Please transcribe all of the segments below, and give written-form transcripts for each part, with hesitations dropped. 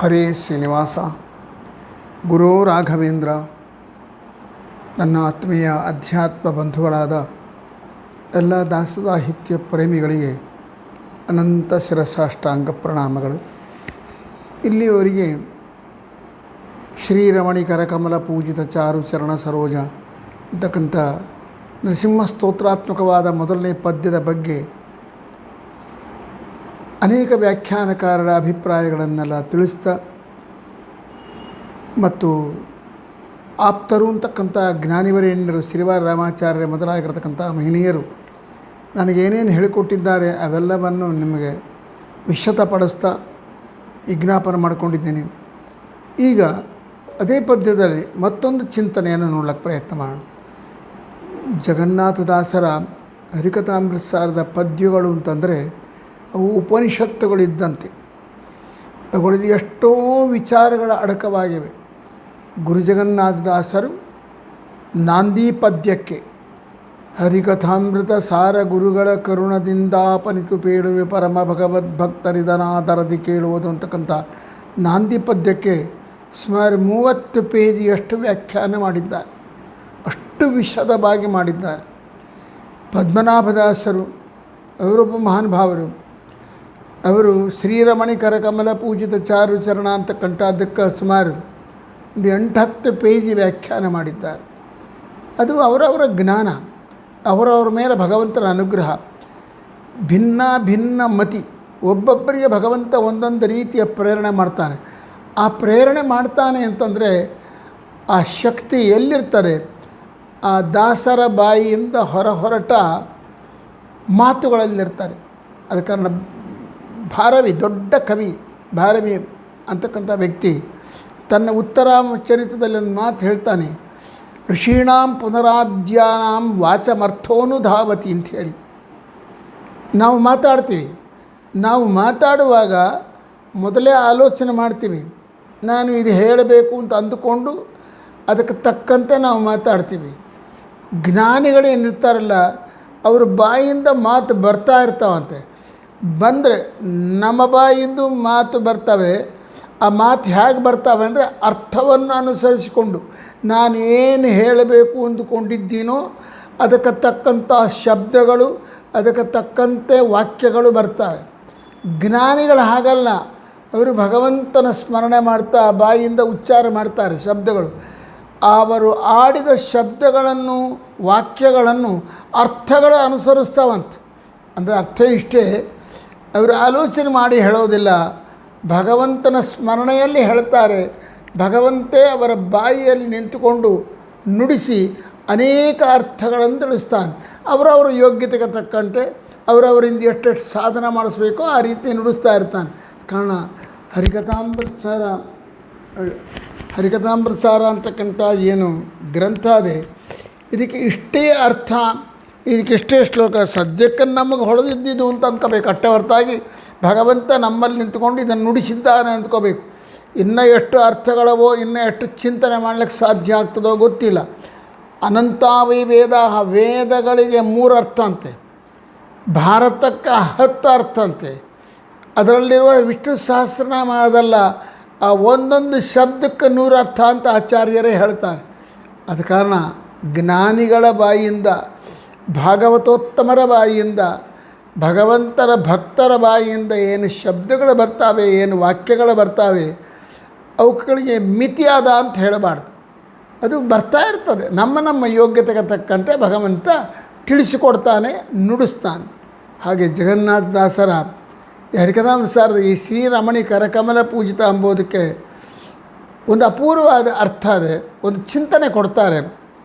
ಹರೇ ಶ್ರೀನಿವಾಸ. ಗುರು ರಾಘವೇಂದ್ರ. ನನ್ನ ಆತ್ಮೀಯ ಅಧ್ಯಾತ್ಮ ಬಂಧುಗಳಾದ ಎಲ್ಲ ದಾಸಸಾಹಿತ್ಯ ಪ್ರೇಮಿಗಳಿಗೆ ಅನಂತ ಶಿರಸಾಷ್ಟಾಂಗ ಪ್ರಣಾಮಗಳು. ಇಲ್ಲಿಯವರೆಗೆ ಶ್ರೀರಮಣಿ ಕರಕಮಲ ಪೂಜಿತ ಚಾರು ಚರಣ ಸರೋಜ ಅಂತಕ್ಕಂಥ ನರಸಿಂಹ ಸ್ತೋತ್ರಾತ್ಮಕವಾದ ಮೊದಲನೇ ಪದ್ಯದ ಬಗ್ಗೆ ಅನೇಕ ವ್ಯಾಖ್ಯಾನಕಾರರ ಅಭಿಪ್ರಾಯಗಳನ್ನೆಲ್ಲ ತಿಳಿಸ್ತಾ ಮತ್ತು ಆಪ್ತರು ಅಂತಕ್ಕಂಥ ಜ್ಞಾನಿವರೇಣ್ಯರು ಸಿರಿವಾರ ರಾಮಾಚಾರ್ಯ ಮೊದಲಾಗಿರತಕ್ಕಂಥ ಮಹಿಳೆಯರು ನನಗೇನೇನು ಹೇಳಿಕೊಟ್ಟಿದ್ದಾರೆ ಅವೆಲ್ಲವನ್ನು ನಿಮಗೆ ವಿಶದಪಡಿಸ್ತಾ ವಿಜ್ಞಾಪನೆ ಮಾಡಿಕೊಂಡಿದ್ದೀನಿ. ಈಗ ಅದೇ ಪದ್ಯದಲ್ಲಿ ಮತ್ತೊಂದು ಚಿಂತನೆಯನ್ನು ನೋಡ್ಲಿಕ್ಕೆ ಪ್ರಯತ್ನ ಮಾಡೋಣ. ಜಗನ್ನಾಥದಾಸರ ಹರಿಕಥಾಮೃತಸಾರದ ಪದ್ಯಗಳು ಅಂತಂದರೆ ಅವು ಉಪನಿಷತ್ತುಗಳಿದ್ದಂತೆ. ಅವುಗಳಲ್ಲಿ ಎಷ್ಟೋ ವಿಚಾರಗಳ ಅಡಕವಾಗಿವೆ. ಗುರುಜಗನ್ನಾಥದಾಸರು ನಾಂದಿ ಪದ್ಯಕ್ಕೆ ಹರಿಕಥಾಮೃತ ಸಾರ ಗುರುಗಳ ಕರುಣದಿಂದಾಪನಿತು ಪೇಳುವೆ ಪರಮ ಭಗವದ್ಭಕ್ತರಿದನಾದರದಿ ಕೇಳುವುದು ಅಂತಕ್ಕಂಥ ನಾಂದಿ ಪದ್ಯಕ್ಕೆ ಸುಮಾರು 30 ಪೇಜಿಯಷ್ಟು ವ್ಯಾಖ್ಯಾನ ಮಾಡಿದ್ದಾರೆ. ಅಷ್ಟು ವಿಶದವಾಗಿ ಮಾಡಿದ್ದಾರೆ. ಪದ್ಮನಾಭದಾಸರು ಅವರೊಬ್ಬ ಮಹಾನುಭಾವರು. ಅವರು ಶ್ರೀರಮಣಿ ಕರಕಮಲ ಪೂಜಿತ ಚಾರು ಚರಣ ಅಂತಕ್ಕಂಥ ಅದಕ್ಕೆ ಸುಮಾರು ಒಂದು 8-10 ಪೇಜಿ ವ್ಯಾಖ್ಯಾನ ಮಾಡಿದ್ದಾರೆ. ಅದು ಅವರವರ ಜ್ಞಾನ, ಅವರವರ ಮೇಲೆ ಭಗವಂತನ ಅನುಗ್ರಹ. ಭಿನ್ನ ಭಿನ್ನ ಮತಿ. ಒಬ್ಬೊಬ್ಬರಿಗೆ ಭಗವಂತ ಒಂದೊಂದು ರೀತಿಯ ಪ್ರೇರಣೆ ಮಾಡ್ತಾನೆ. ಆ ಪ್ರೇರಣೆ ಮಾಡ್ತಾನೆ ಅಂತಂದರೆ ಆ ಶಕ್ತಿ ಎಲ್ಲಿರ್ತದೆ? ಆ ದಾಸರ ಬಾಯಿಯಿಂದ ಹೊರಟ ಮಾತುಗಳಲ್ಲಿರ್ತಾರೆ. ಅದ ಕಾರಣ ಭಾರವಿ, ದೊಡ್ಡ ಕವಿ ಭಾರವಿ ಅಂತಕ್ಕಂಥ ವ್ಯಕ್ತಿ ತನ್ನ ಉತ್ತರಾಚರಿತದಲ್ಲಿ ಒಂದು ಮಾತು ಹೇಳ್ತಾನೆ, ಋಷೀಣಾಂ ಪುನರಾದ್ಯಾನಾಂ ವಾಚಮರ್ಥೋನುಧಾವತಿ ಅಂಥೇಳಿ. ನಾವು ಮಾತಾಡ್ತೀವಿ. ನಾವು ಮಾತಾಡುವಾಗ ಮೊದಲೇ ಆಲೋಚನೆ ಮಾಡ್ತೀವಿ. ನಾನು ಇದು ಹೇಳಬೇಕು ಅಂತ ಅಂದುಕೊಂಡು ಅದಕ್ಕೆ ತಕ್ಕಂತೆ ನಾವು ಮಾತಾಡ್ತೀವಿ. ಜ್ಞಾನಿಗಳೇನಿರ್ತಾರಲ್ಲ ಅವ್ರ ಬಾಯಿಂದ ಮಾತು ಬರ್ತಾ ಇರ್ತಾವಂತೆ. ಬಂದರೆ ನಮ್ಮ ಬಾಯಿಂದ ಮಾತು ಬರ್ತವೆ. ಆ ಮಾತು ಹೇಗೆ ಬರ್ತಾವೆ ಅಂದರೆ ಅರ್ಥವನ್ನು ಅನುಸರಿಸಿಕೊಂಡು ನಾನು ಏನು ಹೇಳಬೇಕು ಅಂದುಕೊಂಡಿದ್ದೀನೋ ಅದಕ್ಕೆ ತಕ್ಕಂಥ ಶಬ್ದಗಳು, ಅದಕ್ಕೆ ತಕ್ಕಂತೆ ವಾಕ್ಯಗಳು ಬರ್ತವೆ. ಜ್ಞಾನಿಗಳು ಹಾಗಲ್ಲ. ಅವರು ಭಗವಂತನ ಸ್ಮರಣೆ ಮಾಡ್ತಾ ಬಾಯಿಂದ ಉಚ್ಚಾರ ಮಾಡ್ತಾರೆ ಶಬ್ದಗಳು. ಅವರು ಆಡಿದ ಶಬ್ದಗಳನ್ನು, ವಾಕ್ಯಗಳನ್ನು ಅರ್ಥಗಳ ಅನುಸರಿಸ್ತಾವಂತ. ಅಂದರೆ ಅರ್ಥ ಇಷ್ಟೇ, ಅವರು ಆಲೋಚನೆ ಮಾಡಿ ಹೇಳೋದಿಲ್ಲ. ಭಗವಂತನ ಸ್ಮರಣೆಯಲ್ಲಿ ಹೇಳ್ತಾರೆ. ಭಗವಂತೇ ಅವರ ಬಾಯಿಯಲ್ಲಿ ನಿಂತುಕೊಂಡು ನುಡಿಸಿ ಅನೇಕ ಅರ್ಥಗಳನ್ನು ತಿಳಿಸ್ತಾನೆ. ಅವರವರ ಯೋಗ್ಯತೆಗೆ ತಕ್ಕಂತೆ ಅವರವರಿಂದ ಎಷ್ಟೆಷ್ಟು ಸಾಧನ ಮಾಡಿಸ್ಬೇಕೋ ಆ ರೀತಿ ನುಡಿಸ್ತಾ ಇರ್ತಾನೆ. ಕಾರಣ ಹರಿಕಥಾಮೃತಸಾರ ಅಂತಕ್ಕಂಥ ಏನು ಗ್ರಂಥ ಇದೆ, ಇದಕ್ಕೆ ಇಷ್ಟೇ ಅರ್ಥ, ಇದಕ್ಕಿಷ್ಟೇ ಶ್ಲೋಕ. ಸದ್ಯಕ್ಕೆ ನಮಗೆ ಹೊಳೆದಿದ್ದು ಅಂತ ಅಂದ್ಕೋಬೇಕು. ಅಷ್ಟೇ ಹೊರತಾಗಿ ಭಗವಂತ ನಮ್ಮಲ್ಲಿ ನಿಂತ್ಕೊಂಡು ಇದನ್ನು ನುಡಿಸಿದ್ದಾನೆ ಅಂದ್ಕೋಬೇಕು. ಇನ್ನೂ ಎಷ್ಟು ಅರ್ಥಗಳವೋ, ಇನ್ನೂ ಎಷ್ಟು ಚಿಂತನೆ ಮಾಡಲಿಕ್ಕೆ ಸಾಧ್ಯ ಆಗ್ತದೋ ಗೊತ್ತಿಲ್ಲ. ಅನಂತಾವೈ ವೇದ, ವೇದಗಳಿಗೆ 3 ಅರ್ಥ ಅಂತೆ, ಭಾರತಕ್ಕೆ 10 ಅರ್ಥ ಅಂತೆ. ಅದರಲ್ಲಿರುವ ವಿಷ್ಣು ಸಹಸ್ರನಾಮ ಅದಲ್ಲ, ಆ ಒಂದೊಂದು ಶಬ್ದಕ್ಕೆ 100 ಅರ್ಥ ಅಂತ ಆಚಾರ್ಯರೇ ಹೇಳ್ತಾರೆ. ಅದ ಕಾರಣ ಜ್ಞಾನಿಗಳ ಬಾಯಿಯಿಂದ, ಭಾಗವತೋತ್ತಮರ ಬಾಯಿಯಿಂದ, ಭಗವಂತನ ಭಕ್ತರ ಬಾಯಿಯಿಂದ ಏನು ಶಬ್ದಗಳು ಬರ್ತಾವೆ, ಏನು ವಾಕ್ಯಗಳು ಬರ್ತಾವೆ, ಅವುಗಳಿಗೆ ಮಿತಿಯಾದ ಅಂತ ಹೇಳಬಾರ್ದು. ಅದು ಬರ್ತಾ ಇರ್ತದೆ. ನಮ್ಮ ಯೋಗ್ಯತೆಗೆ ತಕ್ಕಂತೆ ಭಗವಂತ ತಿಳಿಸಿಕೊಡ್ತಾನೆ, ನುಡಿಸ್ತಾನೆ. ಹಾಗೆ ಜಗನ್ನಾಥದಾಸರ ಹರಿಕಥಾಮೃತಸಾರದ ಈ ಶ್ರೀರಮಣಿ ಕರಕಮಲ ಪೂಜಿತ ಎಂಬುದಕ್ಕೆ ಒಂದು ಅಪೂರ್ವವಾದ ಅರ್ಥ ಇದೆ, ಒಂದು ಚಿಂತನೆ ಕೊಡ್ತಾರೆ.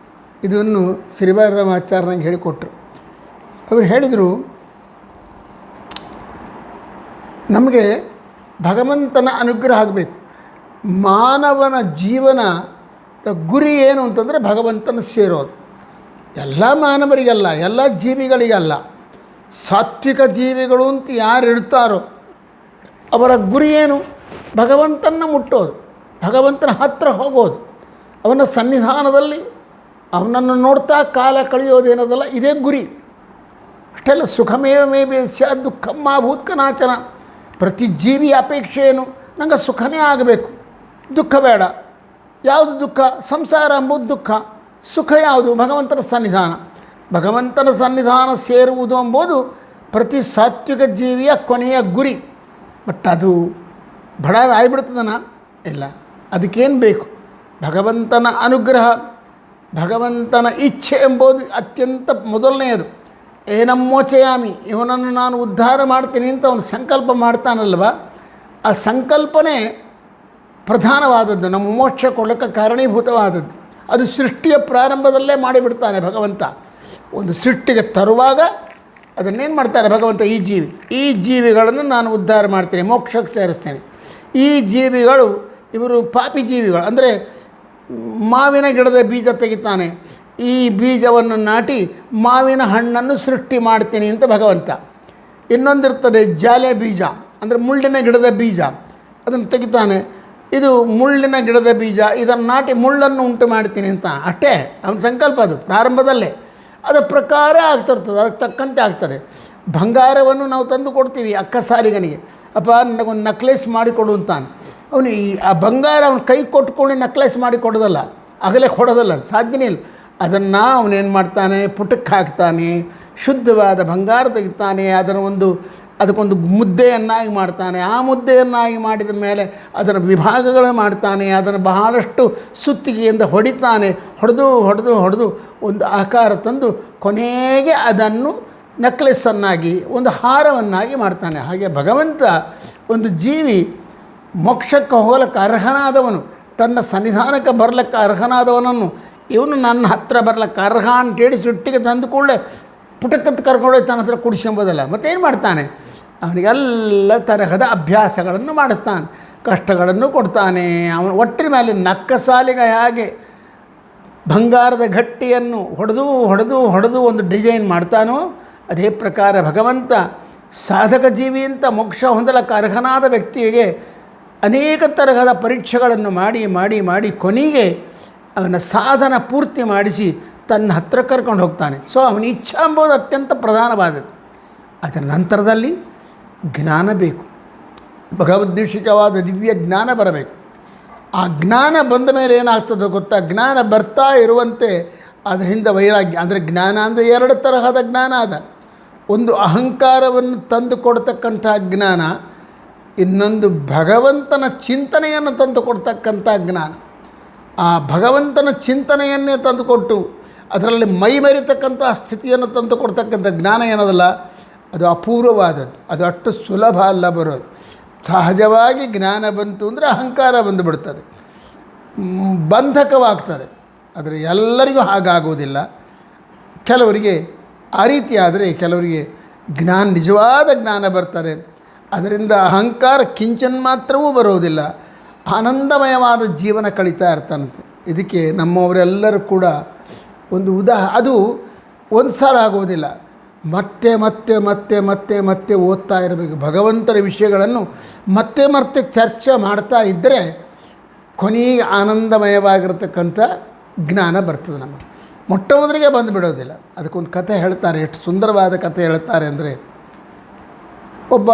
ಇದನ್ನು ಸಿರಿವಾರ ರಾಮಾಚಾರ್ಯನಿಗೆ ಹೇಳಿಕೊಟ್ರು. ಅವರು ಹೇಳಿದರು, ನಮಗೆ ಭಗವಂತನ ಅನುಗ್ರಹ ಆಗಬೇಕು. ಮಾನವನ ಜೀವನ ಗುರಿ ಏನು ಅಂತಂದರೆ ಭಗವಂತನ ಸೇರೋದು. ಎಲ್ಲ ಮಾನವರಿಗಲ್ಲ, ಎಲ್ಲ ಜೀವಿಗಳಿಗಲ್ಲ. ಸಾತ್ವಿಕ ಜೀವಿಗಳು ಅಂತ ಯಾರು ಇರ್ತಾರೋ ಅವರ ಗುರಿ ಏನು? ಭಗವಂತನ ಮುಟ್ಟೋದು, ಭಗವಂತನ ಹತ್ತಿರ ಹೋಗೋದು, ಅವನ ಸನ್ನಿಧಾನದಲ್ಲಿ ಅವನನ್ನು ನೋಡ್ತಾ ಕಾಲ ಕಳೆಯೋದೇನದಲ್ಲ, ಇದೇ ಗುರಿ. ಅಷ್ಟೆಲ್ಲ ಸುಖಮೇವ ಮೇ ಸ್ಯಾತ್ ದುಃಖಂ ಮಾ ಭೂತ್ ಕನಾಚನ. ಪ್ರತಿ ಜೀವಿಯ ಅಪೇಕ್ಷೆ ಏನು? ನಂಗೆ ಸುಖನೇ ಆಗಬೇಕು, ದುಃಖ ಬೇಡ. ಯಾವುದು ದುಃಖ? ಸಂಸಾರ ಎಂಬುದು ದುಃಖ. ಸುಖ ಯಾವುದು? ಭಗವಂತನ ಸನ್ನಿಧಾನ. ಭಗವಂತನ ಸನ್ನಿಧಾನ ಸೇರುವುದು ಎಂಬುದು ಪ್ರತಿ ಸಾತ್ವಿಕ ಜೀವಿಯ ಕೊನೆಯ ಗುರಿ. ಬಟ್ ಅದು ಬಡ ಆಗಿಬಿಡ್ತದನ? ಇಲ್ಲ. ಅದಕ್ಕೇನು ಬೇಕು? ಭಗವಂತನ ಅನುಗ್ರಹ, ಭಗವಂತನ ಇಚ್ಛೆ ಎಂಬುದು ಅತ್ಯಂತ ಮೊದಲನೆಯದು. ಏನಮ್ಮೋಚಯಾಮಿ, ಇವನನ್ನು ನಾನು ಉದ್ಧಾರ ಮಾಡ್ತೀನಿ ಅಂತ ಅವನು ಸಂಕಲ್ಪ ಮಾಡ್ತಾನಲ್ವ, ಆ ಸಂಕಲ್ಪನೆ ಪ್ರಧಾನವಾದದ್ದು, ನಮ್ಮ ಮೋಕ್ಷ ಕೊಡಲಿಕ್ಕೆ ಕಾರಣೀಭೂತವಾದದ್ದು. ಅದು ಸೃಷ್ಟಿಯ ಪ್ರಾರಂಭದಲ್ಲೇ ಮಾಡಿಬಿಡ್ತಾನೆ ಭಗವಂತ. ಒಂದು ಸೃಷ್ಟಿಗೆ ತರುವಾಗ ಅದನ್ನೇನು ಮಾಡ್ತಾರೆ ಭಗವಂತ? ಈ ಜೀವಿಗಳನ್ನು ನಾನು ಉದ್ಧಾರ ಮಾಡ್ತೀನಿ, ಮೋಕ್ಷಕ್ಕೆ ಸೇರಿಸ್ತೇನೆ. ಈ ಜೀವಿಗಳು ಇವರು ಪಾಪಿ ಜೀವಿಗಳು. ಅಂದರೆ ಮಾವಿನ ಗಿಡದ ಬೀಜ ತೆಗಿತಾನೆ, ಈ ಬೀಜವನ್ನು ನಾಟಿ ಮಾವಿನ ಹಣ್ಣನ್ನು ಸೃಷ್ಟಿ ಮಾಡ್ತೀನಿ ಅಂತ ಭಗವಂತ. ಇನ್ನೊಂದಿರ್ತದೆ ಜಾಲೆ ಬೀಜ, ಅಂದರೆ ಮುಳ್ಳಿನ ಗಿಡದ ಬೀಜ, ಅದನ್ನು ತೆಗಿತಾನೆ. ಇದು ಮುಳ್ಳಿನ ಗಿಡದ ಬೀಜ, ಇದನ್ನು ನಾಟಿ ಮುಳ್ಳನ್ನು ಉಂಟು ಮಾಡ್ತೀನಿ ಅಂತ. ಅಷ್ಟೇ ಅವನ ಸಂಕಲ್ಪ. ಅದು ಪ್ರಾರಂಭದಲ್ಲೇ ಅದರ ಪ್ರಕಾರ ಆಗ್ತಿರ್ತದೆ, ಅದಕ್ಕೆ ತಕ್ಕಂತೆ ಆಗ್ತದೆ. ಬಂಗಾರವನ್ನು ನಾವು ತಂದು ಕೊಡ್ತೀವಿ ಅಕ್ಕಸಾಲಿಗನಿಗೆ, ಅಪ್ಪ ನನಗೊಂದು ನಕ್ಲೇಸ್ ಮಾಡಿಕೊಡು ಅಂತಾನೆ. ಅವನು ಆ ಬಂಗಾರ ಅವನ ಕೈ ಕೊಟ್ಕೊಂಡು ನಕ್ಲೇಸ್ ಮಾಡಿ ಕೊಡೋದಲ್ಲ, ಆಗಲೇ ಕೊಡೋದಲ್ಲ, ಅದು ಸಾಧ್ಯನೇ ಇಲ್ಲ. ಅದನ್ನು ಅವನೇನು ಮಾಡ್ತಾನೆ? ಪುಟಕ್ಕೆ ಹಾಕ್ತಾನೆ, ಶುದ್ಧವಾದ ಬಂಗಾರ ತೆಗಿತಾನೆ, ಅದಕ್ಕೊಂದು ಮುದ್ದೆಯನ್ನಾಗಿ ಮಾಡ್ತಾನೆ. ಆ ಮುದ್ದೆಯನ್ನಾಗಿ ಮಾಡಿದ ಮೇಲೆ ಅದರ ವಿಭಾಗಗಳು ಮಾಡ್ತಾನೆ, ಅದನ್ನು ಬಹಳಷ್ಟು ಸುತ್ತಿಗೆಯಿಂದ ಹೊಡಿತಾನೆ. ಹೊಡೆದು ಒಂದು ಆಕಾರ ತಂದು ಕೊನೆಗೆ ಅದನ್ನು ನೆಕ್ಲೆಸ್ಸನ್ನಾಗಿ, ಒಂದು ಹಾರವನ್ನಾಗಿ ಮಾಡ್ತಾನೆ. ಹಾಗೆ ಭಗವಂತ ಒಂದು ಜೀವಿ ಮೋಕ್ಷಕ್ಕೆ ಹೋಗಲಿಕ್ಕೆ ಅರ್ಹನಾದವನು, ತನ್ನ ಸನ್ನಿಧಾನಕ್ಕೆ ಬರಲಿಕ್ಕೆ ಅರ್ಹನಾದವನನ್ನು ಇವನು ನನ್ನ ಹತ್ರ ಬರ್ಲಿಕ್ಕೆ ಅರ್ಹ ಅಂತೇಳಿ ಸಿಟ್ಟಿಗೆ ತಂದು ಕೂಡಲೇ ಪುಟಕತ್ತು ಕರ್ಕೊಂಡೋಗಿ ತನ್ನ ಹತ್ರ ಕುಡಿಸ್ಕೊಂಬೋದಲ್ಲ. ಮತ್ತೇನು ಮಾಡ್ತಾನೆ? ಅವನಿಗೆಲ್ಲ ತರಹದ ಅಭ್ಯಾಸಗಳನ್ನು ಮಾಡಿಸ್ತಾನೆ, ಕಷ್ಟಗಳನ್ನು ಕೊಡ್ತಾನೆ. ಅವನು ಒಟ್ಟಿನ ಮೇಲೆ ನಕ್ಕಸಾಲಿಗ ಹೇಗೆ ಬಂಗಾರದ ಗಟ್ಟಿಯನ್ನು ಹೊಡೆದು ಒಂದು ಡಿಸೈನ್ ಮಾಡ್ತಾನೋ, ಅದೇ ಪ್ರಕಾರ ಭಗವಂತ ಸಾಧಕ ಜೀವಿ ಅಂತ ಮೋಕ್ಷ ಹೊಂದಲಿಕ್ಕೆ ಅರ್ಹನಾದ ವ್ಯಕ್ತಿಗೆ ಅನೇಕ ತರಹದ ಪರೀಕ್ಷೆಗಳನ್ನು ಮಾಡಿ ಕೊನೆಗೆ ಅವನ ಸಾಧನ ಪೂರ್ತಿ ಮಾಡಿಸಿ ತನ್ನ ಹತ್ರ ಕರ್ಕೊಂಡು ಹೋಗ್ತಾನೆ. ಸೊ ಅವನ ಇಚ್ಛಾ ಎಂಬುದು ಅತ್ಯಂತ ಪ್ರಧಾನವಾದದ್ದು. ಅದರ ನಂತರದಲ್ಲಿ ಜ್ಞಾನ ಬೇಕು, ಭಗವದ್ವಿಷಿಕವಾದ ದಿವ್ಯ ಜ್ಞಾನ ಬರಬೇಕು. ಆ ಜ್ಞಾನ ಬಂದ ಮೇಲೆ ಏನಾಗ್ತದೋ ಗೊತ್ತಾ? ಜ್ಞಾನ ಬರ್ತಾ ಇರುವಂತೆ ಅದರಿಂದ ವೈರಾಗ್ಯ, ಅಂದರೆ ಜ್ಞಾನ ಅಂದರೆ ಎರಡು ತರಹದ ಜ್ಞಾನ ಅದ. ಒಂದು ಅಹಂಕಾರವನ್ನು ತಂದು ಕೊಡ್ತಕ್ಕಂಥ ಜ್ಞಾನ, ಇನ್ನೊಂದು ಭಗವಂತನ ಚಿಂತನೆಯನ್ನು ತಂದು ಕೊಡ್ತಕ್ಕಂಥ ಜ್ಞಾನ. ಆ ಭಗವಂತನ ಚಿಂತನೆಯನ್ನೇ ತಂದುಕೊಟ್ಟು ಅದರಲ್ಲಿ ಮೈ ಮರಿತಕ್ಕಂಥ ಸ್ಥಿತಿಯನ್ನು ತಂದು ಕೊಡ್ತಕ್ಕಂಥ ಜ್ಞಾನ ಏನದಲ್ಲ, ಅದು ಅಪೂರ್ವವಾದದ್ದು. ಅದು ಅಷ್ಟು ಸುಲಭ ಅಲ್ಲ ಬರೋದು. ಸಹಜವಾಗಿ ಜ್ಞಾನ ಬಂತು ಅಂದರೆ ಅಹಂಕಾರ ಬಂದುಬಿಡ್ತದೆ, ಬಂಧಕವಾಗ್ತದೆ. ಆದರೆ ಎಲ್ಲರಿಗೂ ಹಾಗಾಗುವುದಿಲ್ಲ. ಕೆಲವರಿಗೆ ಆ ರೀತಿ ಆದರೆ ಕೆಲವರಿಗೆ ನಿಜವಾದ ಜ್ಞಾನ ಬರ್ತಾರೆ. ಅದರಿಂದ ಅಹಂಕಾರ ಕಿಂಚನ್ ಮಾತ್ರವೂ ಬರೋದಿಲ್ಲ, ಆನಂದಮಯವಾದ ಜೀವನ ಕಳೀತಾ ಇರ್ತಾನಂತೆ. ಇದಕ್ಕೆ ನಮ್ಮವರೆಲ್ಲರೂ ಕೂಡ ಒಂದು ಅದು ಒಂದು ಸಾಲ ಆಗೋದಿಲ್ಲ, ಮತ್ತೆ ಮತ್ತೆ ಮತ್ತೆ ಮತ್ತೆ ಮತ್ತೆ ಓದ್ತಾ ಇರಬೇಕು. ಭಗವಂತನ ವಿಷಯಗಳನ್ನು ಮತ್ತೆ ಚರ್ಚೆ ಮಾಡ್ತಾ ಇದ್ದರೆ ಕೊನೆಗೆ ಆನಂದಮಯವಾಗಿರತಕ್ಕಂಥ ಜ್ಞಾನ ಬರ್ತದೆ ನಮಗೆ. ಮೊಟ್ಟಮೊದಲಿಗೆ ಬಂದುಬಿಡೋದಿಲ್ಲ. ಅದಕ್ಕೊಂದು ಕಥೆ ಹೇಳ್ತಾರೆ, ಎಷ್ಟು ಸುಂದರವಾದ ಕಥೆ ಹೇಳ್ತಾರೆ ಅಂದರೆ, ಒಬ್ಬ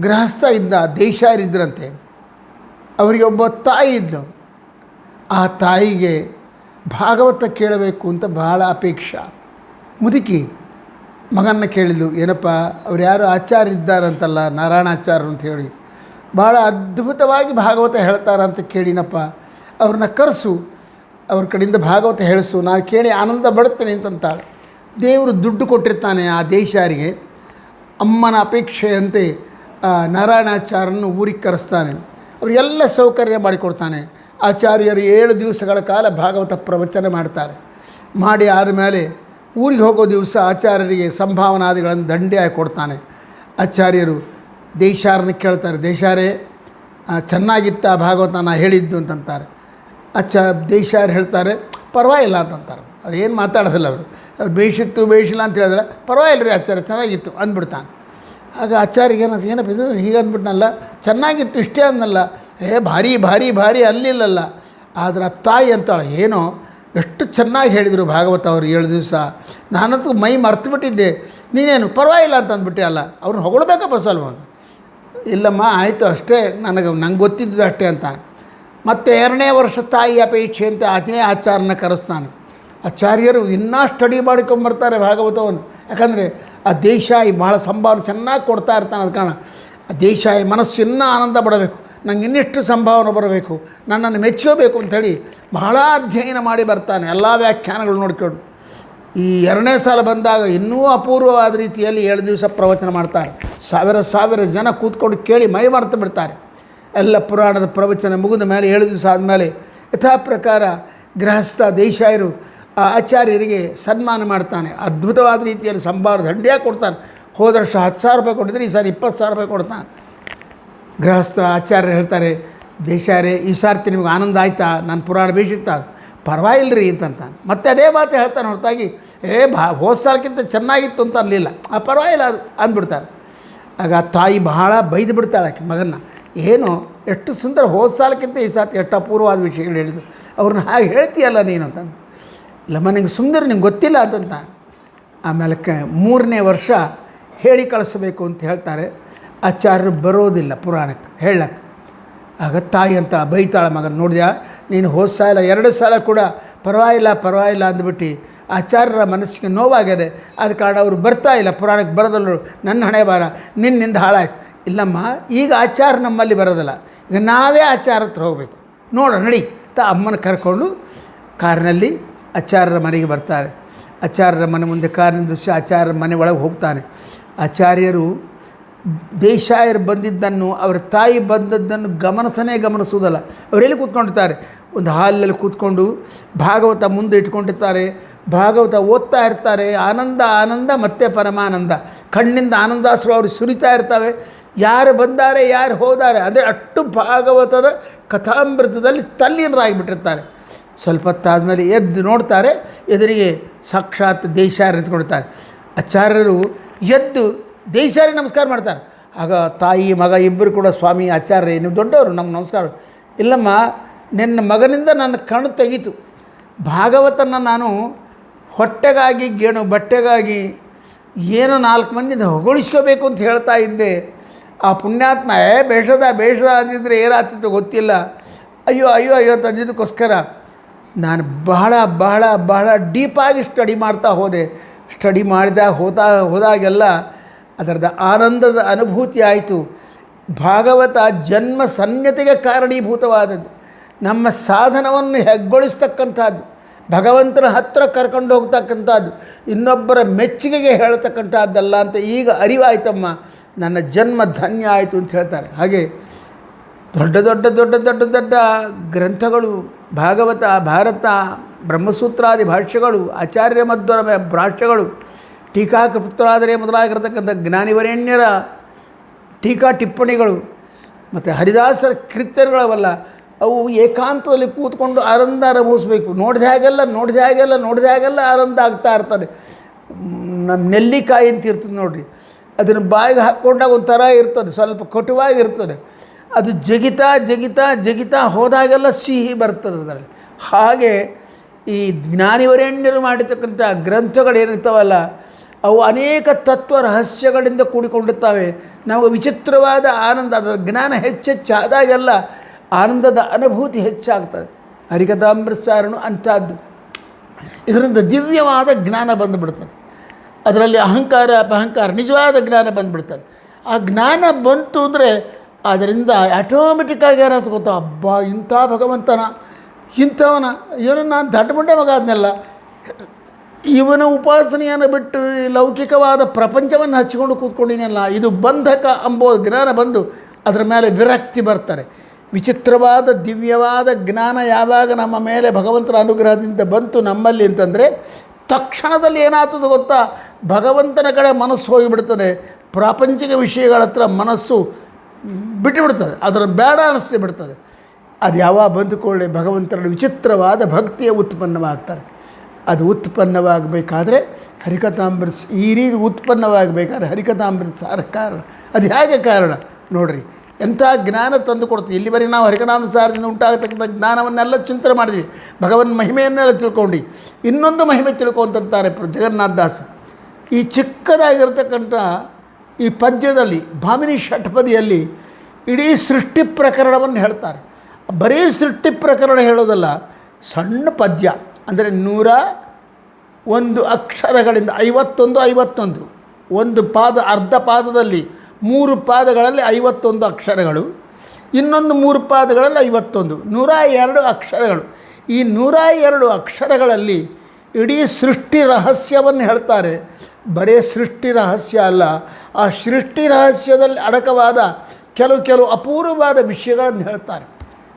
ಗೃಹಸ್ಥ ಇದ್ದ, ದೇಶಾರಿದ್ರಂತೆ. ಅವರಿಗೆ ಒಬ್ಬ ತಾಯಿ ಇದ್ಲು. ಆ ತಾಯಿಗೆ ಭಾಗವತ ಕೇಳಬೇಕು ಅಂತ ಬಹಳ ಅಪೇಕ್ಷೆ. ಮುದುಕಿ ಮಗನ್ನ ಕೇಳಿದ್ಲು, ಏನಪ್ಪ ಅವ್ರು ಯಾರು ಆಚಾರ್ಯ ಇದ್ದಾರಂತಲ್ಲ, ನಾರಾಯಣಾಚಾರ್ಯರು ಅಂತ ಹೇಳಿ ಭಾಳ ಅದ್ಭುತವಾಗಿ ಭಾಗವತ ಹೇಳ್ತಾರಂತ ಕೇಳಿನಪ್ಪ, ಅವ್ರನ್ನ ಕರೆಸು, ಅವ್ರ ಕಡೆಯಿಂದ ಭಾಗವತ ಹೇಳಿಸು, ನಾನು ಕೇಳಿ ಆನಂದ ಪಡ್ತೇನೆ ಅಂತಂತಾಳೆ. ದೇವರು ದುಡ್ಡು ಕೊಟ್ಟಿರ್ತಾನೆ ಆ ದೇಶಾರಿಗೆ. ಅಮ್ಮನ ಅಪೇಕ್ಷೆಯಂತೆ ನಾರಾಯಣಾಚಾರ್ಯರನ್ನು ಊರಿಗೆ ಕರೆಸ್ತಾನೆ. ಅವರಿಗೆಲ್ಲ ಸೌಕರ್ಯ ಮಾಡಿಕೊಡ್ತಾನೆ. ಆಚಾರ್ಯರು 7 ದಿವಸಗಳ ಕಾಲ ಭಾಗವತ ಪ್ರವಚನ ಮಾಡ್ತಾರೆ. ಮಾಡಿ ಆದಮೇಲೆ ಊರಿಗೆ ಹೋಗೋ ದಿವಸ ಆಚಾರ್ಯರಿಗೆ ಸಂಭಾವನಾದಿಗಳನ್ನು ದಂಡಿಯಾಗಿ ಕೊಡ್ತಾನೆ. ಆಚಾರ್ಯರು ದೇಶಾರನ್ನ ಕೇಳ್ತಾರೆ, ದೇಶಾರೇ ಚೆನ್ನಾಗಿತ್ತ ಭಾಗವತ ನಾ ಹೇಳಿದ್ದು ಅಂತಂತಾರೆ. ದೇಶಾರು ಹೇಳ್ತಾರೆ, ಪರವಾಗಿಲ್ಲ ಅಂತಂತಾರೆ. ಅವ್ರು ಏನು ಮಾತಾಡೋದಿಲ್ಲ. ಅವ್ರು ಬೇಯಿಸಿತ್ತು ಬೇಯಿಸಿಲ್ಲ ಅಂತ ಹೇಳಿದ್ರೆ, ಪರವಾಗಿಲ್ಲ ರೀ ಆಚಾರ್ಯ ಚೆನ್ನಾಗಿತ್ತು ಅಂದ್ಬಿಡ್ತಾನೆ. ಆಗ ಆಚಾರ್ಯಗೆ ಏನಪ್ಪ ಇದು ಹೀಗೆ ಅಂದ್ಬಿಟ್ನಲ್ಲ, ಚೆನ್ನಾಗಿತ್ತು ಇಷ್ಟೇ ಅಂದಲ್ಲ, ಭಾರಿ ಭಾರಿ ಭಾರಿ ಅಲ್ಲಿಲ್ಲಲ್ಲ. ಆದರೆ ಆ ತಾಯಿ ಅಂತಾಳೆ, ಏನೋ ಎಷ್ಟು ಚೆನ್ನಾಗಿ ಹೇಳಿದರು ಭಾಗವತ ಅವರು 7 ದಿವಸ, ನಾನಂತೂ ಮೈ ಮರ್ತುಬಿಟ್ಟಿದ್ದೆ, ನೀನೇನು ಪರವಾಗಿಲ್ಲ ಅಂತ ಅಂದ್ಬಿಟ್ಟೆ ಅಲ್ಲ. ಅವ್ರನ್ನ ಹೊಗಳ್ಬೇಕಪ್ಪ ಸ್ವಲ್ಪ. ಇಲ್ಲಮ್ಮ ಆಯಿತು ಅಷ್ಟೇ, ನಂಗೆ ಗೊತ್ತಿದ್ದು ಅಷ್ಟೇ ಅಂತ. ಮತ್ತು 2ನೇ ವರ್ಷ ತಾಯಿ ಅಪೇಕ್ಷೆ ಅಂತ ಅದೇ ಆಚಾರ್ಯನ ಕರೆಸ್ತಾನೆ. ಆಚಾರ್ಯರು ಇನ್ನೂ ಸ್ಟಡಿ ಮಾಡ್ಕೊಂಬರ್ತಾರೆ ಭಾಗವತವನ್ನು. ಯಾಕಂದರೆ ಆ ದೇಶಾಯಿ ಭಾಳ ಸಂಭಾವನೆ ಚೆನ್ನಾಗಿ ಕೊಡ್ತಾ ಇರ್ತಾನೆ. ಅದು ಕಾರಣ ಆ ದೇಶಾಯಿ ಮನಸ್ಸು ಇನ್ನೂ ಆನಂದ ಪಡಬೇಕು, ನಂಗೆ ಇನ್ನಿಷ್ಟು ಸಂಭಾವನೆ ಬರಬೇಕು, ನನ್ನನ್ನು ಮೆಚ್ಚೋಬೇಕು ಅಂಥೇಳಿ ಬಹಳ ಅಧ್ಯಯನ ಮಾಡಿ ಬರ್ತಾನೆ, ಎಲ್ಲ ವ್ಯಾಖ್ಯಾನಗಳು ನೋಡಿಕೊಂಡು. ಈ 2ನೇ ಸಾಲ ಬಂದಾಗ ಇನ್ನೂ ಅಪೂರ್ವವಾದ ರೀತಿಯಲ್ಲಿ 7 ದಿವಸ ಪ್ರವಚನ ಮಾಡ್ತಾರೆ. ಸಾವಿರ ಜನ ಕೂತ್ಕೊಂಡು ಕೇಳಿ ಮೈ ಮರೆತು ಬಿಡ್ತಾರೆ. ಎಲ್ಲ ಪುರಾಣದ ಪ್ರವಚನ ಮುಗಿದ ಮೇಲೆ 7 ದಿವಸ ಆದಮೇಲೆ ಯಥಾ ಪ್ರಕಾರ ಗೃಹಸ್ಥ ದೇಶಾಯರು ಆ ಆಚಾರ್ಯರಿಗೆ ಸನ್ಮಾನ ಮಾಡ್ತಾನೆ. ಅದ್ಭುತವಾದ ರೀತಿಯಲ್ಲಿ ಸಂಭಾರ ದಂಡಿಯಾಗಿ ಕೊಡ್ತಾನೆ. ಹೋದ ವರ್ಷ 10,000 ರೂಪಾಯಿ ಕೊಟ್ಟಿದ್ರೆ ಈ ಸಾರಿ 20,000 ರೂಪಾಯಿ ಕೊಡ್ತಾನೆ. ಗೃಹಸ್ಥ ಆಚಾರ್ಯರು ಹೇಳ್ತಾರೆ, ದೇಶಾಯರೇ ಈ ಸಾರ್ತಿ ನಿಮ್ಗೆ ಆನಂದ ಆಯಿತಾ, ನಾನು ಪುರಾಣ ಬೇಯಿಸುತ್ತಾ, ಪರವಾಗಿಲ್ಲ ರೀ ಅಂತಂತಾನೆ. ಮತ್ತೆ ಅದೇ ಮಾತು ಹೇಳ್ತಾನೆ ಹೊರತಾಗಿ ಹೋದ ಸಾಲಕ್ಕಿಂತ ಚೆನ್ನಾಗಿತ್ತು ಅಂತ ಅನ್ನಲಿಲ್ಲ. ಪರವಾಗಿಲ್ಲ ಅದು ಅಂದ್ಬಿಡ್ತಾರೆ. ಆಗ ತಾಯಿ ಬಹಳ ಬೈದು ಬಿಡ್ತಾಳೆ ಆಕೆ ಮಗನ್ನ, ಏನು ಎಷ್ಟು ಸುಂದರ ಹೋದ ಸಾಲಕ್ಕಿಂತ ಈ ಸಾತಿ ಎಷ್ಟು ಅಪೂರ್ವವಾದ ವಿಷಯಗಳು ಹೇಳಿದ್ರು, ಅವ್ರನ್ನ ಹಾಗೆ ಹೇಳ್ತೀಯಲ್ಲ ನೀನು ಅಂತಂದು. ಇಲ್ಲಮ್ಮ ನಿಂಗೆ ಸುಂದರ ನಿಂಗೆ ಗೊತ್ತಿಲ್ಲ ಅಂತಂತ. ಆಮೇಲೆ 3ನೇ ವರ್ಷ ಹೇಳಿ ಕಳಿಸ್ಬೇಕು ಅಂತ ಹೇಳ್ತಾರೆ. ಆಚಾರ್ಯರು ಬರೋದಿಲ್ಲ ಪುರಾಣಕ್ಕೆ ಹೇಳಕ್ಕೆ. ಆಗ ತಾಯಿ ಅಂತ ಬೈತಾಳೆ ಮಗನ, ನೋಡಿದ್ಯಾ ನೀನು ಹೋದ ಸಾಲ 2 ಸಾಲ ಕೂಡ ಪರವಾಗಿಲ್ಲ ಅಂದ್ಬಿಟ್ಟು ಆಚಾರ್ಯರ ಮನಸ್ಸಿಗೆ ನೋವಾಗಿದೆ, ಆದ ಕಾರಣ ಅವರು ಬರ್ತಾ ಇಲ್ಲ ಪುರಾಣಕ್ಕೆ ಬರೋದಲ್ಲ, ನನ್ನ ಹಣೆ ಬಾರ ನಿನ್ನಿಂದ ಹಾಳಾಯ್ತು. ಇಲ್ಲಮ್ಮ ಈಗ ಆಚಾರ ನಮ್ಮಲ್ಲಿ ಬರೋದಿಲ್ಲ, ಈಗ ನಾವೇ ಆಚಾರ ಹತ್ರ ಹೋಗಬೇಕು, ನೋಡ ನಡಿ ಅಂತ ಅಮ್ಮನ ಕರ್ಕೊಂಡು ಕಾರಿನಲ್ಲಿ ಆಚಾರ್ಯರ ಮನೆಗೆ ಬರ್ತಾರೆ. ಆಚಾರ್ಯರ ಮನೆ ಮುಂದೆ ಕಾರಿನಿಂದ ಆಚಾರ್ಯರ ಮನೆ ಒಳಗೆ ಹೋಗ್ತಾನೆ. ಆಚಾರ್ಯರು ದೇಶಾಯರು ಬಂದಿದ್ದನ್ನು, ಅವರ ತಾಯಿ ಬಂದದ್ದನ್ನು ಗಮನಿಸೋದಲ್ಲ. ಅವರೆಲ್ಲಿ ಕೂತ್ಕೊಂಡಿರ್ತಾರೆ, ಒಂದು ಹಾಲಲ್ಲಿ ಕೂತ್ಕೊಂಡು ಭಾಗವತ ಮುಂದೆ ಇಟ್ಕೊಂಡಿರ್ತಾರೆ, ಭಾಗವತ ಓದ್ತಾ ಇರ್ತಾರೆ. ಆನಂದ ಮತ್ತು ಪರಮಾನಂದ, ಕಣ್ಣಿಂದ ಆನಂದಾಶ್ರು ಅವರು ಸುರಿತಾ ಇರ್ತವೆ. ಯಾರು ಬಂದಾರೆ ಯಾರು ಹೋದಾರೆ ಅಂದರೆ ಅಷ್ಟು ಭಾಗವತದ ಕಥಾಮೃತದಲ್ಲಿ ತಲ್ಲೀನರಾಗಿಬಿಟ್ಟಿರ್ತಾರೆ. ಸ್ವಲ್ಪ ಹೊತ್ತಾದಮೇಲೆ ಎದ್ದು ನೋಡ್ತಾರೆ, ಎದುರಿಗೆ ಸಾಕ್ಷಾತ್ ದೇಶಾಯರು ನಿಂತ್ಕೊಳ್ತಾರೆ. ಆಚಾರ್ಯರು ಎದ್ದು ದೇಶಾಯರಿಗೆ ನಮಸ್ಕಾರ ಮಾಡ್ತಾರೆ. ಆಗ ತಾಯಿ ಮಗ ಇಬ್ಬರು ಕೂಡ, ಸ್ವಾಮಿ ಆಚಾರ್ಯ ನೀವು ದೊಡ್ಡವರು, ನಮ್ಗೆ ನಮಸ್ಕಾರ. ಇಲ್ಲಮ್ಮ ನಿನ್ನ ಮಗನಿಂದ ನನ್ನ ಕಣ್ಣು ತೆಗೀತು, ಭಾಗವತನ ನಾನು ಹೊಟ್ಟೆಗಾಗಿ ಗೇಣು ಬಟ್ಟೆಗಾಗಿ ಏನೋ 4 ಮಂದಿನ ಹೊಗಳಿಸ್ಕೋಬೇಕು ಅಂತ ಹೇಳ್ತಾ ಇದ್ದೆ. ಆ ಪುಣ್ಯಾತ್ಮ ಬೇಷದ ಅಂದಿದ್ರೆ ಏನಾಗ್ತಿತ್ತು ಗೊತ್ತಿಲ್ಲ, ಅಯ್ಯೋ ತಂದಿದ್ದಕ್ಕೋಸ್ಕರ ನಾನು ಬಹಳ ಡೀಪಾಗಿ ಸ್ಟಡಿ ಮಾಡ್ತಾ ಹೋದೆ. ಸ್ಟಡಿ ಹೋದಾಗೆಲ್ಲ ಅದರದ ಆನಂದದ ಅನುಭೂತಿ ಆಯಿತು. ಭಾಗವತ ಜನ್ಮ ಸನ್ಯತೆಗೆ ಕಾರಣೀಭೂತವಾದದ್ದು, ನಮ್ಮ ಸಾಧನವನ್ನು ಹೆಗ್ಗೊಳಿಸ್ತಕ್ಕಂಥದ್ದು, ಭಗವಂತನ ಹತ್ತಿರ ಕರ್ಕೊಂಡು ಹೋಗ್ತಕ್ಕಂಥದ್ದು, ಇನ್ನೊಬ್ಬರ ಮೆಚ್ಚುಗೆಗೆ ಹೇಳ್ತಕ್ಕಂಥದ್ದಲ್ಲ ಅಂತ ಈಗ ಅರಿವಾಯ್ತಮ್ಮ, ನನ್ನ ಜನ್ಮ ಧನ್ಯ ಆಯಿತು ಅಂತ ಹೇಳ್ತಾರೆ. ಹಾಗೆ ದೊಡ್ಡ ಗ್ರಂಥಗಳು, ಭಾಗವತ, ಭಾರತ, ಬ್ರಹ್ಮಸೂತ್ರಾದಿ ಭಾಷ್ಯಗಳು, ಆಚಾರ್ಯ ಮಧ್ವರ ಭಾಷ್ಯಗಳು, ಟೀಕಾಕೃತರಾದರೆ ಮೊದಲಾಗಿರತಕ್ಕಂಥ ಜ್ಞಾನಿವರೇಣ್ಯರ ಟೀಕಾ ಟಿಪ್ಪಣಿಗಳು ಮತ್ತು ಹರಿದಾಸರ ಕೀರ್ತನೆಗಳವಲ್ಲ, ಅವು ಏಕಾಂತದಲ್ಲಿ ಕೂತ್ಕೊಂಡು ಆನಂದ ಅನುಭವಿಸ್ಬೇಕು. ನೋಡಿದ ಹಾಗೆಲ್ಲ ಆನಂದ ಆಗ್ತಾ ಇರ್ತದೆ. ನಮ್ಮ ನೆಲ್ಲಿಕಾಯಿ ಅಂತ ಇರ್ತದೆ ನೋಡಿರಿ, ಅದನ್ನು ಬಾಯಿಗೆ ಹಾಕ್ಕೊಂಡಾಗ ಒಂಥರ ಇರ್ತದೆ, ಸ್ವಲ್ಪ ಕಟುವಾಗಿರ್ತದೆ. ಅದು ಜಗಿತಾ ಹೋದಾಗೆಲ್ಲ ಸಿಹಿ ಬರ್ತದೆ ಅದರಲ್ಲಿ. ಹಾಗೆ ಈ ಜ್ಞಾನಿವರೇಣ್ಯರು ಮಾಡಿರ್ತಕ್ಕಂಥ ಗ್ರಂಥಗಳೇನಿರ್ತಾವಲ್ಲ, ಅವು ಅನೇಕ ತತ್ವ ರಹಸ್ಯಗಳಿಂದ ಕೂಡಿಕೊಂಡಿರ್ತವೆ. ನಾವು ವಿಚಿತ್ರವಾದ ಆನಂದ, ಅದರ ಜ್ಞಾನ ಹೆಚ್ಚಾದಾಗೆಲ್ಲ ಆನಂದದ ಅನುಭೂತಿ ಹೆಚ್ಚಾಗ್ತದೆ. ಹರಿಕಥಾಮೃತಸಾರನು ಅಂಥದ್ದು. ಇದರಿಂದ ದಿವ್ಯವಾದ ಜ್ಞಾನ ಬಂದುಬಿಡ್ತದೆ. ಅದರಲ್ಲಿ ಅಹಂಕಾರ ಅಪಹಂಕಾರ ನಿಜವಾದ ಜ್ಞಾನ ಬಂದುಬಿಡ್ತದೆ. ಆ ಜ್ಞಾನ ಬಂತು ಅಂದರೆ ಅದರಿಂದ ಆಟೋಮೆಟಿಕ್ಕಾಗಿ ಏನಾಯ್ತು ಗೊತ್ತಾ, ಅಬ್ಬಾ ಇಂಥ ಭಗವಂತನ, ಇಂಥವನ, ಇವನು ನಾನು ದಡ್ಡ ಮುಂಡೆ ಮಗ ಆದ್ನಲ್ಲ, ಇವನ ಉಪಾಸನೆಯನ್ನು ಬಿಟ್ಟು ಲೌಕಿಕವಾದ ಪ್ರಪಂಚವನ್ನು ಹಚ್ಚಿಕೊಂಡು ಕೂತ್ಕೊಂಡಿನಲ್ಲ, ಇದು ಬಂಧಕ ಎಂಬೋ ಜ್ಞಾನ ಬಂದು ಅದರ ಮೇಲೆ ವಿರಕ್ತಿ ಬರ್ತಾರೆ. ವಿಚಿತ್ರವಾದ ದಿವ್ಯವಾದ ಜ್ಞಾನ ಯಾವಾಗ ನಮ್ಮ ಮೇಲೆ ಭಗವಂತನ ಅನುಗ್ರಹದಿಂದ ಬಂತು ನಮ್ಮಲ್ಲಿ ಅಂತಂದರೆ, ತಕ್ಷಣದಲ್ಲಿ ಏನಾಗ್ತದೆ ಗೊತ್ತಾ, ಭಗವಂತನ ಕಡೆ ಮನಸ್ಸು ಹೋಗಿಬಿಡ್ತದೆ, ಪ್ರಾಪಂಚಿಕ ವಿಷಯಗಳ ಹತ್ರ ಮನಸ್ಸು ಬಿಟ್ಟುಬಿಡ್ತದೆ, ಅದನ್ನು ಬೇಡ ಅನ್ನಿಸ್ತು ಬಿಡ್ತದೆ. ಅದು ಯಾವಾಗ ಬಂದುಕೊಳ್ಳೆ ಭಗವಂತನ ವಿಚಿತ್ರವಾದ ಭಕ್ತಿಯ ಉತ್ಪನ್ನವಾಗ್ತಾರೆ. ಅದು ಉತ್ಪನ್ನವಾಗಬೇಕಾದ್ರೆ ಹರಿಕಥಾಮೃತ, ಈ ರೀತಿ ಉತ್ಪನ್ನವಾಗಬೇಕಾದ್ರೆ ಹರಿಕಥಾಮೃತ ಸಾರ ಕಾರಣ. ಅದು ಹೇಗೆ ಕಾರಣ ನೋಡಿರಿ, ಎಂಥ ಜ್ಞಾನ ತಂದು ಕೊಡ್ತೀವಿ. ಇಲ್ಲಿವರೆಗೆ ನಾವು ಹರಿಕಥಾಮೃತ ಸಾರದಿಂದ ಉಂಟಾಗತಕ್ಕಂಥ ಜ್ಞಾನವನ್ನೆಲ್ಲ ಚಿಂತನೆ ಮಾಡಿದ್ವಿ, ಭಗವನ್ ಮಹಿಮೆಯನ್ನೆಲ್ಲ ತಿಳ್ಕೊಂಡು. ಇನ್ನೊಂದು ಮಹಿಮೆ ತಿಳ್ಕೊಂತಾರೆ ಜಗನ್ನಾಥದಾಸ. ಈ ಚಿಕ್ಕದಾಗಿರ್ತಕ್ಕಂಥ ಈ ಪದ್ಯದಲ್ಲಿ ಭಾಮಿನಿ ಷಟ್ಪದಿಯಲ್ಲಿ ಇಡೀ ಸೃಷ್ಟಿ ಪ್ರಕರಣವನ್ನು ಹೇಳ್ತಾರೆ. ಬರೀ ಸೃಷ್ಟಿ ಪ್ರಕರಣ ಹೇಳೋದಲ್ಲ, ಸಣ್ಣ ಪದ್ಯ ಅಂದರೆ 101 ಅಕ್ಷರಗಳಿಂದ 51 ಒಂದು ಪಾದ, ಅರ್ಧ ಪಾದದಲ್ಲಿ 3 ಪಾದಗಳಲ್ಲಿ 51 ಅಕ್ಷರಗಳು, ಇನ್ನೊಂದು 3 ಪಾದಗಳಲ್ಲಿ 51, 102 ಅಕ್ಷರಗಳು. ಈ 102 ಅಕ್ಷರಗಳಲ್ಲಿ ಇಡೀ ಸೃಷ್ಟಿ ರಹಸ್ಯವನ್ನು ಹೇಳ್ತಾರೆ. ಬರೀ ಸೃಷ್ಟಿ ರಹಸ್ಯ ಅಲ್ಲ, ಆ ಸೃಷ್ಟಿ ರಹಸ್ಯದಲ್ಲಿ ಅಡಕವಾದ ಕೆಲವು ಅಪೂರ್ವವಾದ ವಿಷಯಗಳನ್ನು ಹೇಳ್ತಾರೆ.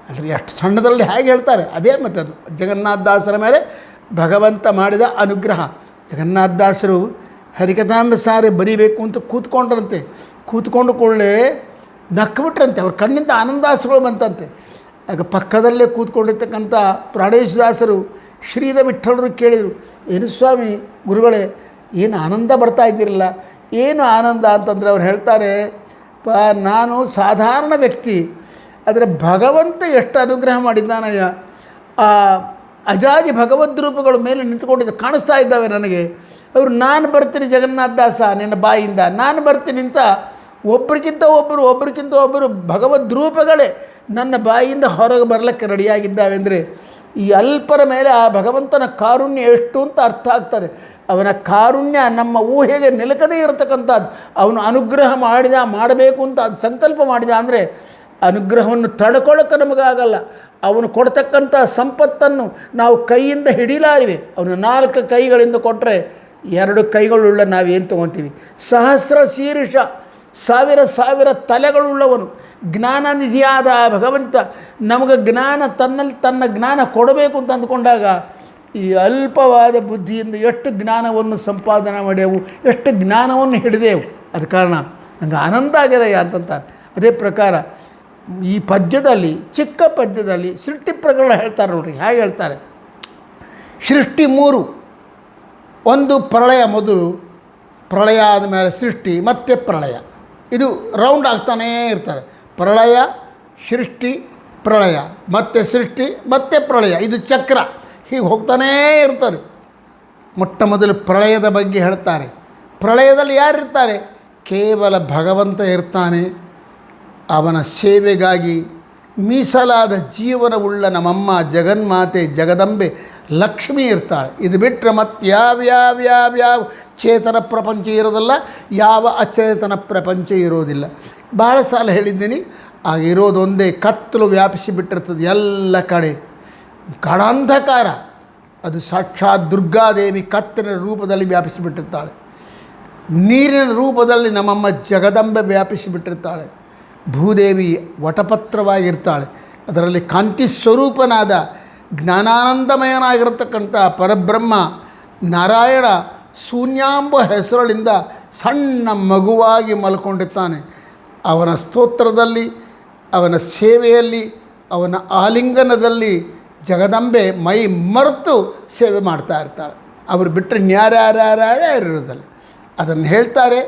ಅಲ್ಲರಿ ಅಷ್ಟು ಸಣ್ಣದರಲ್ಲಿ ಹೇಗೆ ಹೇಳ್ತಾರೆ ಅದೇ ಮತ್ತದು ಜಗನ್ನಾಥದಾಸರ ಮೇಲೆ ಭಗವಂತ ಮಾಡಿದ ಅನುಗ್ರಹ. ಜಗನ್ನಾಥದಾಸರು ಹರಿಕಥಾಂಬ ಸಾರಿ ಬರೀಬೇಕು ಅಂತ ಕೂತ್ಕೊಂಡು ಕೊಳ್ಳೆ ನಕ್ಬಿಟ್ರಂತೆ. ಅವ್ರ ಕಣ್ಣಿಂದ ಆನಂದಾಸಗಳು ಬಂತಂತೆ. ಆಗ ಪಕ್ಕದಲ್ಲೇ ಕೂತ್ಕೊಂಡಿರ್ತಕ್ಕಂಥ ಪ್ರಾಣೇಶದಾಸರು ಶ್ರೀಧ ವಿಠ್ಠಲರು ಕೇಳಿದರು, ಏನು ಸ್ವಾಮಿ ಗುರುಗಳೇ, ಏನು ಆನಂದ ಬರ್ತಾ ಇದ್ದಿರಲ್ಲ, ಏನು ಆನಂದ ಅಂತಂದರೆ ಅವ್ರು ಹೇಳ್ತಾರೆ, ನಾನು ಸಾಧಾರಣ ವ್ಯಕ್ತಿ, ಆದರೆ ಭಗವಂತ ಎಷ್ಟು ಅನುಗ್ರಹ ಮಾಡಿದ್ದಾನಯ್ಯ. ಆ ಅಜಾದಿ ಭಗವದ್ರೂಪಗಳ ಮೇಲೆ ನಿಂತ್ಕೊಂಡಿದ್ದು ಕಾಣಿಸ್ತಾ ಇದ್ದಾವೆ ನನಗೆ. ಅವರು ನಾನು ಬರ್ತೀನಿ ಜಗನ್ನಾಥದಾಸ ನಿನ್ನ ಬಾಯಿಂದ, ನಾನು ಬರ್ತೀನಿ ಅಂತ ಒಬ್ಬರಿಗಿಂತ ಒಬ್ಬರು ಭಗವದ್ರೂಪಗಳೇ ನನ್ನ ಬಾಯಿಂದ ಹೊರಗೆ ಬರಲಿಕ್ಕೆ ರೆಡಿಯಾಗಿದ್ದಾವೆ. ಅಂದರೆ ಈ ಅಲ್ಪರ ಮೇಲೆ ಆ ಭಗವಂತನ ಕಾರುಣ್ಯ ಎಷ್ಟು ಅಂತ ಅರ್ಥ ಆಗ್ತದೆ. ಅವನ ಕಾರುಣ್ಯ ನಮ್ಮ ಊಹೆಗೆ ನಿಲುಕದೇ ಇರತಕ್ಕಂಥದ್ದು. ಅವನು ಅನುಗ್ರಹ ಮಾಡಬೇಕು ಅಂತ ಅದು ಸಂಕಲ್ಪ ಮಾಡಿದ ಅಂದರೆ ಅನುಗ್ರಹವನ್ನು ತಡ್ಕೊಳ್ಳೋಕೆ ನಮಗಾಗಲ್ಲ. ಅವನು ಕೊಡ್ತಕ್ಕಂಥ ಸಂಪತ್ತನ್ನು ನಾವು ಕೈಯಿಂದ ಹಿಡಿಲಾರಿವೆ. ಅವನು 4 ಕೈಗಳಿಂದ ಕೊಟ್ಟರೆ 2 ಕೈಗಳುಳ್ಳ ನಾವೇನು ತೊಗೊತೀವಿ. ಸಹಸ್ರ ಶೀರ್ಷ, ಸಾವಿರ ತಲೆಗಳುಳ್ಳವನು, ಜ್ಞಾನ ನಿಧಿಯಾದ ಭಗವಂತ ನಮಗೆ ತನ್ನ ಜ್ಞಾನ ಕೊಡಬೇಕು ಅಂತ ಅಂದ್ಕೊಂಡಾಗ ಈ ಅಲ್ಪವಾದ ಬುದ್ಧಿಯಿಂದ ಎಷ್ಟು ಜ್ಞಾನವನ್ನು ಸಂಪಾದನೆ ಮಾಡ್ಯೆವು, ಎಷ್ಟು ಜ್ಞಾನವನ್ನು ಹಿಡಿದೆವು. ಅದ ಕಾರಣ ನಂಗೆ ಆನಂದ ಆಗ್ಯದಯ್ಯ ಅಂತಂತಾರೆ. ಅದೇ ಪ್ರಕಾರ ಈ ಪದ್ಯದಲ್ಲಿ, ಚಿಕ್ಕ ಪದ್ಯದಲ್ಲಿ ಸೃಷ್ಟಿ ಪ್ರಕರಣ ಹೇಳ್ತಾರೆ ನೋಡ್ರಿ. ಹೇಗೆ ಹೇಳ್ತಾರೆ, ಸೃಷ್ಟಿ 3, ಒಂದು ಪ್ರಳಯ, ಮೊದಲು ಪ್ರಳಯ ಆದಮೇಲೆ ಸೃಷ್ಟಿ, ಮತ್ತೆ ಪ್ರಳಯ. ಇದು ರೌಂಡ್ ಆಗ್ತಾನೇ ಇರ್ತಾರೆ. ಪ್ರಳಯ, ಸೃಷ್ಟಿ, ಪ್ರಳಯ, ಮತ್ತೆ ಸೃಷ್ಟಿ, ಮತ್ತೆ ಪ್ರಳಯ. ಇದು ಚಕ್ರ ಹೀಗೆ ಹೋಗ್ತಾನೇ ಇರ್ತಾರೆ. ಮೊಟ್ಟ ಮೊದಲು ಪ್ರಳಯದ ಬಗ್ಗೆ ಹೇಳ್ತಾರೆ. ಪ್ರಳಯದಲ್ಲಿ ಯಾರಿರ್ತಾರೆ? ಕೇವಲ ಭಗವಂತ ಇರ್ತಾನೆ. ಅವನ ಸೇವೆಗಾಗಿ ಮೀಸಲಾದ ಜೀವನವುಳ್ಳ ನಮ್ಮಮ್ಮ ಜಗನ್ಮಾತೆ ಜಗದಂಬೆ ಲಕ್ಷ್ಮಿ ಇರ್ತಾಳೆ. ಇದು ಬಿಟ್ಟರೆ ಮತ್ತು ಯಾವ್ಯಾವ ಚೇತನ ಪ್ರಪಂಚ ಇರೋದಿಲ್ಲ, ಯಾವ ಅಚೇತನ ಪ್ರಪಂಚ ಇರೋದಿಲ್ಲ. ಭಾಳ ಸಾಲ ಹೇಳಿದ್ದೀನಿ, ಆಗಿರೋದೊಂದೇ ಕತ್ತಲು ವ್ಯಾಪಿಸಿ ಬಿಟ್ಟಿರ್ತದೆ ಎಲ್ಲ ಕಡೆ. ಗಾಢಾಂಧಕಾರ, ಅದು ಸಾಕ್ಷಾತ್ ದುರ್ಗಾದೇವಿ ಕತ್ತಲಿನ ರೂಪದಲ್ಲಿ ವ್ಯಾಪಿಸಿಬಿಟ್ಟಿರ್ತಾಳೆ. ನೀರಿನ ರೂಪದಲ್ಲಿ ನಮ್ಮಮ್ಮ ಜಗದಂಬೆ ವ್ಯಾಪಿಸಿಬಿಟ್ಟಿರ್ತಾಳೆ. ಭೂದೇವಿ ವಟಪತ್ರವಾಗಿರ್ತಾಳೆ. ಅದರಲ್ಲಿ ಕಾಂತಿ ಸ್ವರೂಪನಾದ ಜ್ಞಾನಾನಂದಮಯನಾಗಿರತಕ್ಕಂಥ ಪರಬ್ರಹ್ಮ ನಾರಾಯಣ ಶೂನ್ಯಾಂಬ ಹೆಸರುಗಳಿಂದ ಸಣ್ಣ ಮಗುವಾಗಿ ಮಲ್ಕೊಂಡಿರ್ತಾನೆ. ಅವನ ಸ್ತೋತ್ರದಲ್ಲಿ, ಅವನ ಸೇವೆಯಲ್ಲಿ, ಅವನ ಆಲಿಂಗನದಲ್ಲಿ ಜಗದಂಬೆ ಮೈ ಮರೆತು ಸೇವೆ ಮಾಡ್ತಾ ಇರ್ತಾಳೆ. ಅವರು ಬಿಟ್ಟರೆ ಯಾರ್ಯಾರಿರೋದಲ್ಲ. ಅದನ್ನು ಹೇಳ್ತಾರೆ,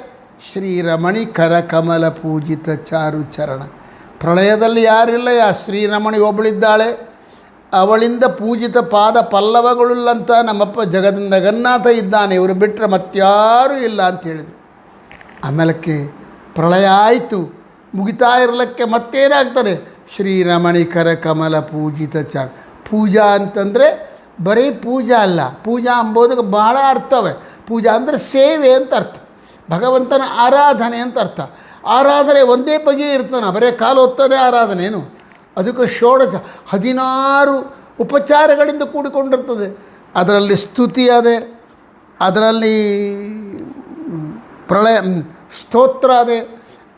ಶ್ರೀರಮಣಿ ಕರ ಕಮಲ ಪೂಜಿತ ಚಾರು ಚರಣ. ಪ್ರಳಯದಲ್ಲಿ ಯಾರಿಲ್ಲ, ಶ್ರೀರಮಣಿ ಒಬ್ಬಳಿದ್ದಾಳೆ. ಅವಳಿಂದ ಪೂಜಿತ ಪಾದ ಪಲ್ಲವಗಳುಳ್ಳಂಥ ನಮ್ಮಪ್ಪ ಜಗನ್ನಾಥ ಇದ್ದಾನೆ. ಇವರು ಬಿಟ್ಟರೆ ಮತ್ತಾರೂ ಇಲ್ಲ ಅಂತ ಹೇಳಿದರು. ಆಮೇಲಕ್ಕೆ ಪ್ರಳಯ ಆಯಿತು, ಮುಗಿತಾ ಇರಲಿಕ್ಕೆ ಮತ್ತೇನಾಗ್ತದೆ? ಶ್ರೀರಮಣಿ ಕರ ಕಮಲ ಪೂಜಿತ ಚಾರು. ಪೂಜಾ ಅಂತಂದರೆ ಬರೀ ಪೂಜಾ ಅಲ್ಲ, ಪೂಜಾ ಅಂಬೋದಕ್ಕೆ ಭಾಳ ಅರ್ಥವೇ. ಪೂಜಾ ಅಂದರೆ ಸೇವೆ ಅಂತ ಅರ್ಥ, ಭಗವಂತನ ಆರಾಧನೆ ಅಂತ ಅರ್ಥ. ಆರಾಧನೆ ಒಂದೇ ಬಗೆ ಇರ್ತಾನೆ, ಬರೀ ಕಾಲು ಹೊತ್ತದೆ ಆರಾಧನೆ ಏನು? ಅದಕ್ಕೆ 16 ಉಪಚಾರಗಳಿಂದ ಕೂಡಿಕೊಂಡಿರ್ತದೆ. ಅದರಲ್ಲಿ ಸ್ತುತಿ ಅದೇ, ಅದರಲ್ಲಿ ಪ್ರಳಯ ಸ್ತೋತ್ರ ಅದೇ,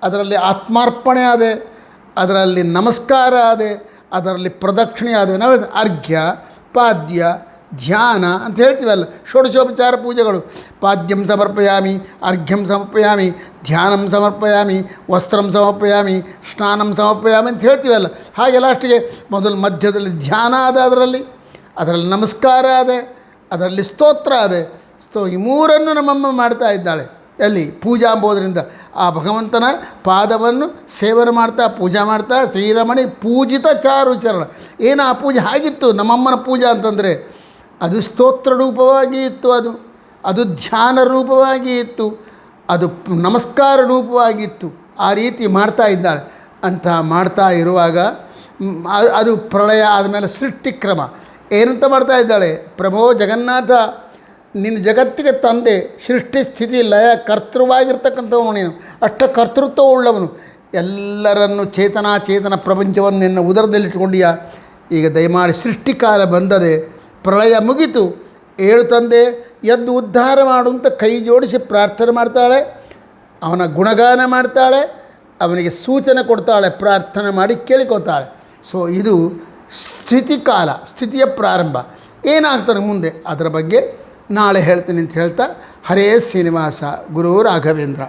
ಅದರಲ್ಲಿ ಆತ್ಮಾರ್ಪಣೆ ಅದೇ, ಅದರಲ್ಲಿ ನಮಸ್ಕಾರ ಅದೇ, ಅದರಲ್ಲಿ ಪ್ರದಕ್ಷಿಣೆ ಅದೇ. ನಾವು ಅರ್ಘ್ಯ, ಪಾದ್ಯ, ಧ್ಯಾನ ಅಂತ ಹೇಳ್ತೀವಲ್ಲ, ಷೋಡಶೋಪಚಾರ ಪೂಜೆಗಳು. ಪಾದ್ಯಂ ಸಮರ್ಪಯಾಮಿ, ಅರ್ಘ್ಯಂ ಸಮರ್ಪಯಾಮಿ, ಧ್ಯಾನಂ ಸಮರ್ಪಯಾಮಿ, ವಸ್ತ್ರಂ ಸಮರ್ಪಯಾಮಿ, ಸ್ನಾನಂ ಸಮರ್ಪಯಾಮಿ ಅಂತ ಹೇಳ್ತೀವಲ್ಲ. ಹಾಗೆ ಲಾಸ್ಟಿಗೆ ಮೊದಲು ಮಧ್ಯದಲ್ಲಿ ಧ್ಯಾನ ಅದ, ಅದರಲ್ಲಿ ನಮಸ್ಕಾರ ಅದೇ, ಅದರಲ್ಲಿ ಸ್ತೋತ್ರ ಅದೇ. ಈ 3 ನಮ್ಮಮ್ಮ ಮಾಡ್ತಾ ಇದ್ದಾಳೆ. ಎಲ್ಲಿ? ಪೂಜಾ ಅಂಬೋದರಿಂದ ಆ ಭಗವಂತನ ಪಾದವನ್ನು ಸೇವನೆ ಮಾಡ್ತಾ ಪೂಜಾ ಮಾಡ್ತಾ ಶ್ರೀರಮಣಿ ಪೂಜಿತ ಚಾರು ಚರಣ. ಏನು ಆ ಪೂಜೆ ಆಗಿತ್ತು ನಮ್ಮಮ್ಮನ ಪೂಜಾ ಅಂತಂದರೆ? ಅದು ಸ್ತೋತ್ರ ರೂಪವಾಗಿ ಇತ್ತು, ಅದು ಧ್ಯಾನ ರೂಪವಾಗಿ ಇತ್ತು, ಅದು ನಮಸ್ಕಾರ ರೂಪವಾಗಿತ್ತು. ಆ ರೀತಿ ಮಾಡ್ತಾ ಇದ್ದಾಳೆ. ಅಂತ ಮಾಡ್ತಾ ಇರುವಾಗ ಅದು ಪ್ರಳಯ ಆದಮೇಲೆ ಸೃಷ್ಟಿಕ್ರಮ ಏನಂತ ಮಾಡ್ತಾ ಇದ್ದಾಳೆ, ಪ್ರಭೋ ಜಗನ್ನಾಥ, ನಿನ್ನ ಜಗತ್ತಿಗೆ ತಂದೆ, ಸೃಷ್ಟಿ ಸ್ಥಿತಿ ಲಯ ಕರ್ತೃವಾಗಿರ್ತಕ್ಕಂಥವನು ನೀನು, ಅಷ್ಟ ಕರ್ತೃತ್ವ ಉಳ್ಳವನು, ಎಲ್ಲರನ್ನು ಚೇತನ ಪ್ರಪಂಚವನ್ನು ನಿನ್ನ ಉದರದಲ್ಲಿಟ್ಟುಕೊಂಡಿಯಾ. ಈಗ ದಯಮಾಡಿ ಸೃಷ್ಟಿಕಾಲ ಬಂದದೆ, ಪ್ರಳಯ ಮುಗಿತು, ಏಳು ತಂದೆ ಎದ್ದು ಉದ್ಧಾರ ಮಾಡುವಂತ ಕೈ ಜೋಡಿಸಿ ಪ್ರಾರ್ಥನೆ ಮಾಡ್ತಾಳೆ. ಅವನ ಗುಣಗಾನ ಮಾಡ್ತಾಳೆ, ಅವನಿಗೆ ಸೂಚನೆ ಕೊಡ್ತಾಳೆ, ಪ್ರಾರ್ಥನೆ ಮಾಡಿ ಕೇಳಿಕೊತಾಳೆ. ಸೊ ಇದು ಸ್ಥಿತಿಕಾಲ, ಸ್ಥಿತಿಯ ಪ್ರಾರಂಭ. ಏನಾಗ್ತದೆ ಮುಂದೆ ಅದರ ಬಗ್ಗೆ ನಾಳೆ ಹೇಳ್ತೀನಿ ಅಂತ ಹೇಳ್ತಾ, ಹರೇ ಶ್ರೀನಿವಾಸ, ಗುರು ರಾಘವೇಂದ್ರ.